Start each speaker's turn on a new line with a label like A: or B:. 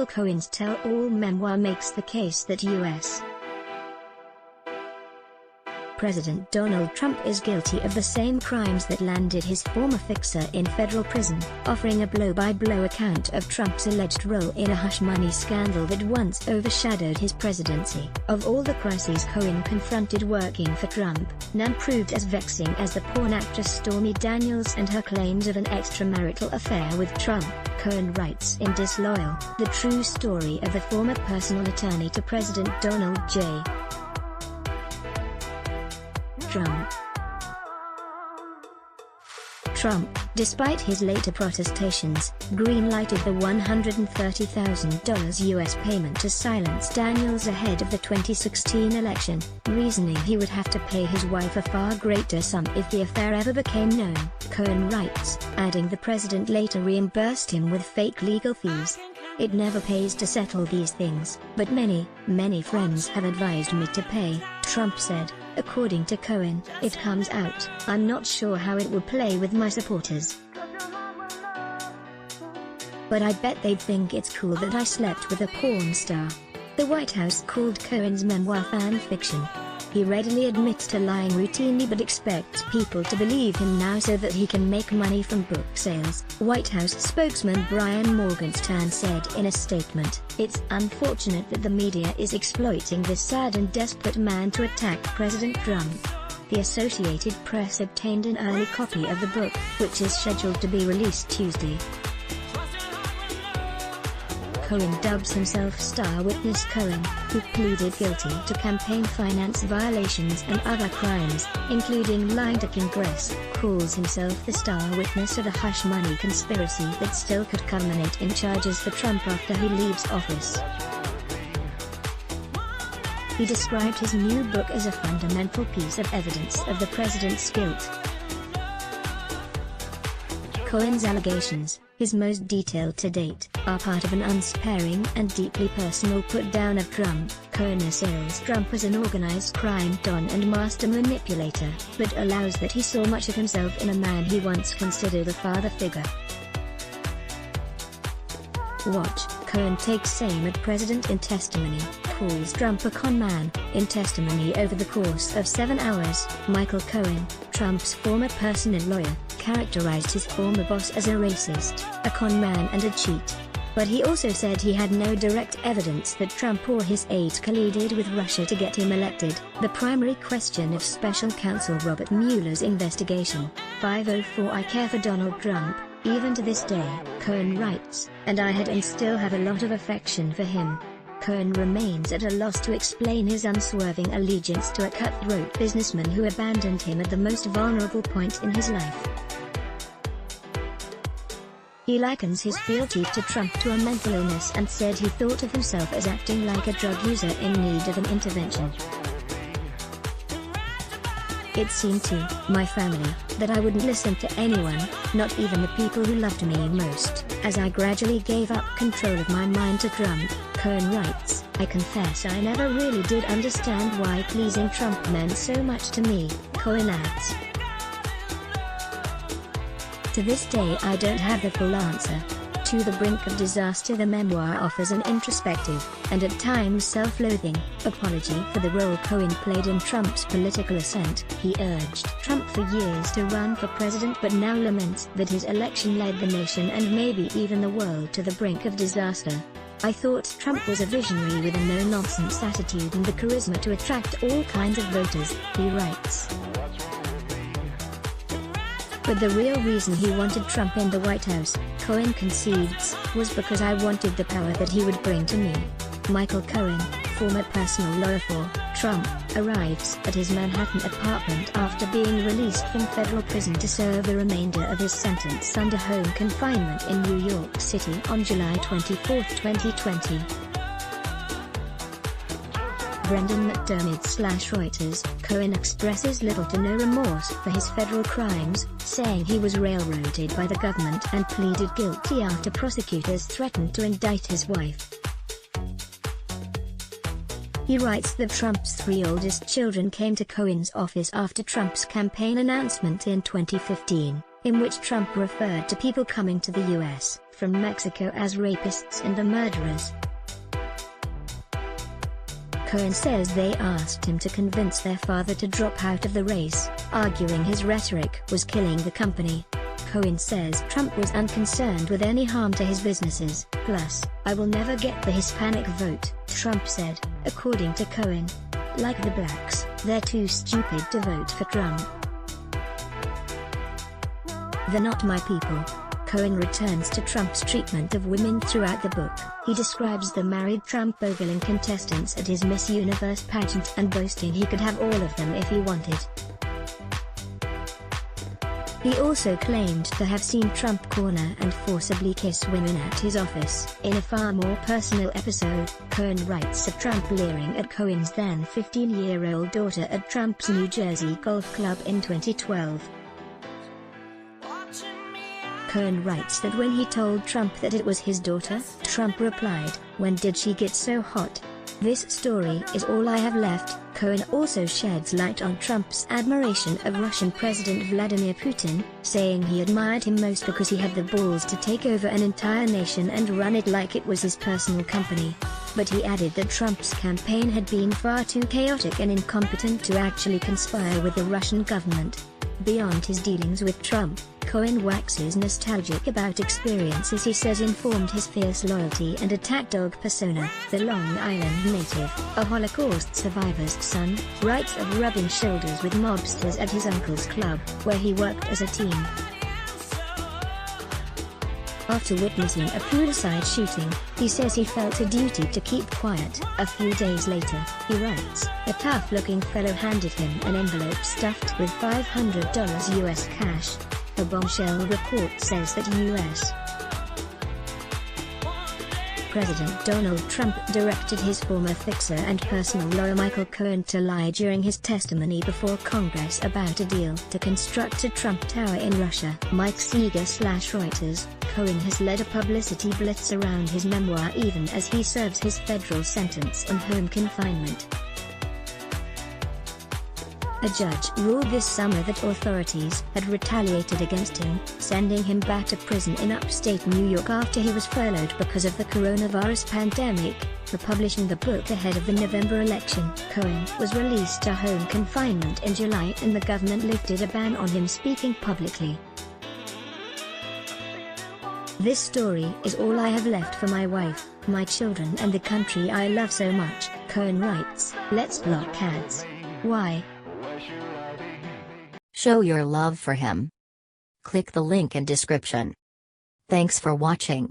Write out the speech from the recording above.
A: Cohen's tell-all memoir makes the case that U.S. President Donald Trump is guilty of the same crimes that landed his former fixer in federal prison, offering a blow-by-blow account of Trump's alleged role in a hush money scandal that once overshadowed his presidency. Of all the crises Cohen confronted working for Trump, none proved as vexing as the porn actress Stormy Daniels and her claims of an extramarital affair with Trump. Cohen writes in Disloyal, the true story of the former personal attorney to President Donald J. Trump, despite his later protestations, green-lighted the $130,000 U.S. payment to silence Daniels ahead of the 2016 election, reasoning he would have to pay his wife a far greater sum if the affair ever became known. Cohen writes, adding the president later reimbursed him with fake legal fees. It never pays to settle these things, but many friends have advised me to pay, Trump said. According to Cohen, it comes out, I'm not sure how it will play with my supporters. But I bet they'd think it's cool that I slept with a porn star. The White House called Cohen's memoir fan fiction. He readily admits to lying routinely but expects people to believe him now so that he can make money from book sales. White House spokesman Brian Morgenstern said in a statement, "It's unfortunate that the media is exploiting this sad and desperate man to attack President Trump." The Associated Press obtained an early copy of the book, which is scheduled to be released Tuesday. Cohen dubs himself Star Witness Cohen, who pleaded guilty to campaign finance violations and other crimes, including lying to Congress, calls himself the star witness of a hush money conspiracy that still could culminate in charges for Trump after he leaves office. He described his new book as a fundamental piece of evidence of the president's guilt. Cohen's allegations, his most detailed to date, are part of an unsparing and deeply personal put-down of Trump. Cohen assails Trump as an organized crime don and master manipulator, but allows that he saw much of himself in a man he once considered a father figure. Watch, Cohen takes aim at President in testimony, calls Trump a con man. In testimony over the course of 7 hours, Michael Cohen, Trump's former personal lawyer, characterized his former boss as a racist, a con man and a cheat. But he also said he had no direct evidence that Trump or his aides colluded with Russia to get him elected, the primary question of special counsel Robert Mueller's investigation. 504 I care for Donald Trump, even to this day, Cohen writes, and I had and still have a lot of affection for him. Cohen remains at a loss to explain his unswerving allegiance to a cutthroat businessman who abandoned him at the most vulnerable point in his life. He likens his fealty to Trump to a mental illness and said he thought of himself as acting like a drug user in need of an intervention. It seemed to my family that I wouldn't listen to anyone, not even the people who loved me most, as I gradually gave up control of my mind to Trump. Cohen writes, I confess I never really did understand why pleasing Trump meant so much to me. Cohen adds, to this day I don't have the full answer. To the Brink of Disaster, the memoir offers an introspective, and at times self-loathing, apology for the role Cohen played in Trump's political ascent. He urged Trump for years to run for president but now laments that his election led the nation and maybe even the world to the brink of disaster. I thought Trump was a visionary with a no-nonsense attitude and the charisma to attract all kinds of voters, he writes. But the real reason he wanted Trump in the White House, Cohen concedes, was because I wanted the power that he would bring to me. Michael Cohen, former personal lawyer for Trump, arrives at his Manhattan apartment after being released from federal prison to serve the remainder of his sentence under home confinement in New York City on July 24, 2020. Brendan McDermott/Reuters, Cohen expresses little to no remorse for his federal crimes, saying he was railroaded by the government and pleaded guilty after prosecutors threatened to indict his wife. He writes that Trump's 3 oldest children came to Cohen's office after Trump's campaign announcement in 2015, in which Trump referred to people coming to the U.S. from Mexico as rapists and the murderers. Cohen says they asked him to convince their father to drop out of the race, arguing his rhetoric was killing the company. Cohen says Trump was unconcerned with any harm to his businesses. Plus, "I will never get the Hispanic vote," Trump said, according to Cohen. "Like the blacks, they're too stupid to vote for Trump. They're not my people." Cohen returns to Trump's treatment of women throughout the book. He describes the married Trump ogling contestants at his Miss Universe pageant and boasting he could have all of them if he wanted. He also claimed to have seen Trump corner and forcibly kiss women at his office. In a far more personal episode, Cohen writes of Trump leering at Cohen's then 15-year-old daughter at Trump's New Jersey golf club in 2012. Cohen writes that when he told Trump that it was his daughter, Trump replied, "When did she get so hot? This story is all I have left." Cohen also sheds light on Trump's admiration of Russian President Vladimir Putin, saying he admired him most because he had the balls to take over an entire nation and run it like it was his personal company. But he added that Trump's campaign had been far too chaotic and incompetent to actually conspire with the Russian government. Beyond his dealings with Trump, Cohen waxes nostalgic about experiences he says informed his fierce loyalty and attack dog persona. The Long Island native, a Holocaust survivor's son, writes of rubbing shoulders with mobsters at his uncle's club, where he worked as a teen. After witnessing a suicide shooting, he says he felt a duty to keep quiet. A few days later, he writes, "A tough-looking fellow handed him an envelope stuffed with $500 US cash." A bombshell report says that U.S. President Donald Trump directed his former fixer and personal lawyer Michael Cohen to lie during his testimony before Congress about a deal to construct a Trump Tower in Russia. Mike Seeger/Reuters, Cohen has led a publicity blitz around his memoir even as he serves his federal sentence on home confinement. A judge ruled this summer that authorities had retaliated against him, sending him back to prison in upstate New York after he was furloughed because of the coronavirus pandemic, for publishing the book ahead of the November election. Cohen was released to home confinement in July and the government lifted a ban on him speaking publicly. "This story is all I have left for my wife, my children and the country I love so much," Cohen writes. "Let's block ads. Why?
B: Show your love for him. Click the link in description. Thanks for watching.